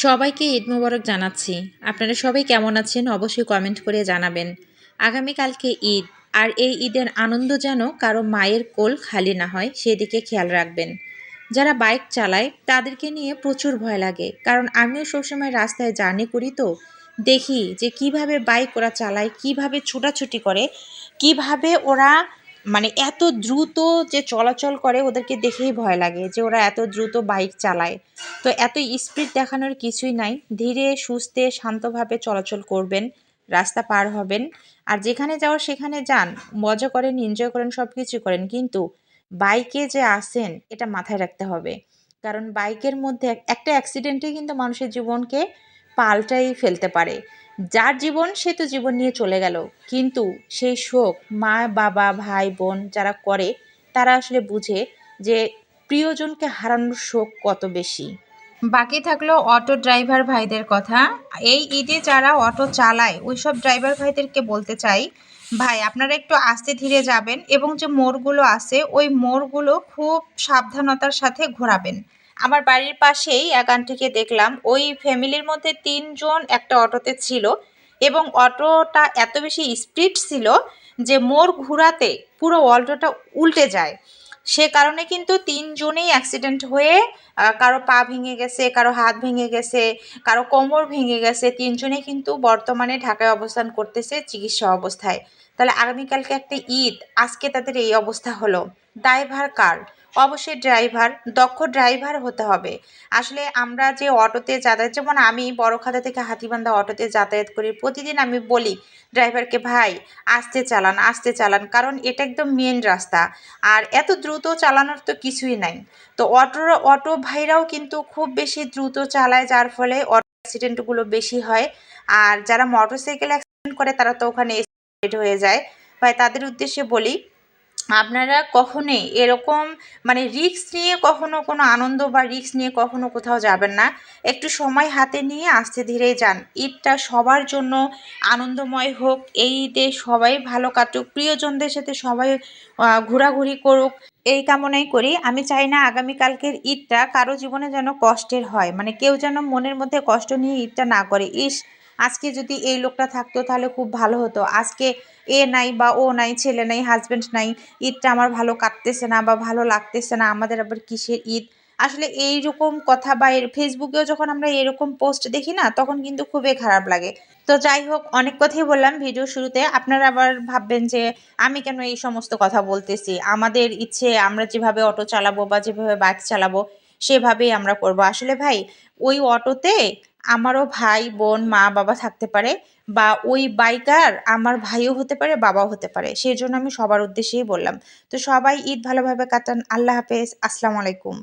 সবাইকে ঈদ মোবারক জানাচ্ছি। আপনারা সবাই কেমন আছেন অবশ্যই কমেন্ট করে জানাবেন। আগামীকালকে ঈদ, আর এই ঈদের আনন্দ যেন কারো মায়ের কোল খালি না হয় সেদিকে খেয়াল রাখবেন। যারা বাইক চালায় তাদেরকে নিয়ে প্রচুর ভয় লাগে, কারণ আমিও সবসময় রাস্তায় জার্নি করি, তো দেখি যে কিভাবে বাইক ওরা চালায়, কিভাবে ছোটাছুটি করে, কিভাবে ওরা মানে এত দ্রুত যে চলাচল করে, ওদেরকে দেখেই ভয় লাগে যে ওরা এত দ্রুত বাইক চালায়। তো এত স্পিড দেখানোর কিছুই নাই, ধীরে সুস্থে শান্তভাবে চলাচল করবেন, রাস্তা পার হবেন। আর যেখানে যাওয়ার সেখানে যান, মজা করেন, এনজয় করেন, সব কিছু করেন, কিন্তু বাইকে যে আসেন এটা মাথায় রাখতে হবে। কারণ বাইকের মধ্যে একটা অ্যাক্সিডেন্টে কিন্তু মানুষের জীবনকে পাল্টাই ফেলতে পারে। যার জীবন সে তো জীবন নিয়ে চলে গেল, কিন্তু সেই শোক মা বাবা ভাই বোন যারা করে, তারা আসলে বুঝে যে প্রিয়জনকে হারানোর শোক কত বেশি। বাকি থাকলো অটো ড্রাইভার ভাইদের কথা। এই ঈদে যারা অটো চালায় ওইসব ড্রাইভার ভাইদেরকে বলতে চাই, ভাই আপনারা একটু আস্তে ধীরে যাবেন, এবং যে মোড়গুলো আছে ওই মোড়গুলো খুব সাবধানতার সাথে ঘোরাবেন। আমার বাড়ির পাশেই এক আন্টিকে দেখলাম, ওই ফ্যামিলির মধ্যে 3 জন একটা অটোতে ছিল, এবং অটোটা এত বেশি স্পিড ছিল যে মোড় ঘুরাতে পুরো অটোটা উল্টে যায়। সে কারণে কিন্তু 3 জনেই অ্যাক্সিডেন্ট হয়ে কারো পা ভেঙে গেছে, কারো হাত ভেঙে গেছে, কারো কোমর ভেঙে গেছে। 3 জনেই কিন্তু বর্তমানে ঢাকায় অবস্থান করতেছে চিকিৎসা অবস্থায়। তাহলে আগামীকালকে একটা ঈদ, আজকে তাদের এই অবস্থা হলো। ড্রাইভার কার? অবশ্যই ড্রাইভার, দক্ষ ড্রাইভার হতে হবে। আসলে আমরা যে অটোতে যাতায়াত, যেমন আমি বড়খাদা থেকে হাতীবান্ধা অটোতে যাতায়াত করি, প্রতিদিন আমি বলি ড্রাইভারকে, ভাই আস্তে চালান, আস্তে চালান, কারণ এটা একদম মেন রাস্তা। আর এত দ্রুত চালানোর তো কিছুই নাই। তো অটো ভাইরাও কিন্তু খুব বেশি দ্রুত চালায়, যার ফলে অটো অ্যাক্সিডেন্টগুলো বেশি হয়। আর যারা মোটরসাইকেল অ্যাক্সিডেন্ট করে তারা তো ওখানে এক্সিডেন্ট হয়ে যায়। ভাই তাদের উদ্দেশ্যে বলি, আপনারা কখনোই এরকম মানে রিস্ক নিয়ে কখনো কোনো আনন্দ বা রিস্ক নিয়ে কখনো কোথাও যাবেন না। একটু সময় হাতে নিয়ে আস্তে ধীরে যান। ঈদটা সবার জন্য আনন্দময় হোক, এই ঈদে সবাই ভালো কাটুক, প্রিয়জনদের সাথে সবাই ঘোরাঘুরি করুক, এই কামনাই করি। আমি চাই না আগামীকালকের ঈদটা কারো জীবনে যেন কষ্টের হয়, মানে কেউ যেন মনের মধ্যে কষ্ট নিয়ে ঈদটা না করে, ইস আজকে যদি এই লোকটা থাকতো তাহলে খুব ভালো হতো, আজকে এ নাই বা ও নাই, ছেলে নাই, হাজব্যান্ড নাই, ঈদটা আমার ভালো কাটতেছে না বা ভালো লাগতেছে না, আমাদের আবার কিসের ঈদ। আসলে এইরকম কথা বা ফেসবুকেও যখন আমরা এরকম পোস্ট দেখি না, তখন কিন্তু খুবই খারাপ লাগে। তো যাই হোক, অনেক কথাই বললাম ভিডিও শুরুতে, আপনারা আবার ভাববেন যে আমি কেন এই সমস্ত কথা বলতেছি। আমাদের ইচ্ছে আমরা যেভাবে অটো চালাবো বা যেভাবে বাইক চালাবো সেভাবেই আমরা করব। আসলে ভাই, ওই অটোতে আমারও ভাই বোন মা বাবা থাকতে পারে, বা ওই বাইকার আমার ভাইও হতে পারে, বাবাও হতে পারে, সেই জন্য আমি সবার উদ্দেশ্যেই বললাম। তো সবাই ঈদ ভালোভাবে কাটান। আল্লাহ হাফেজ, আসসালামু আলাইকুম।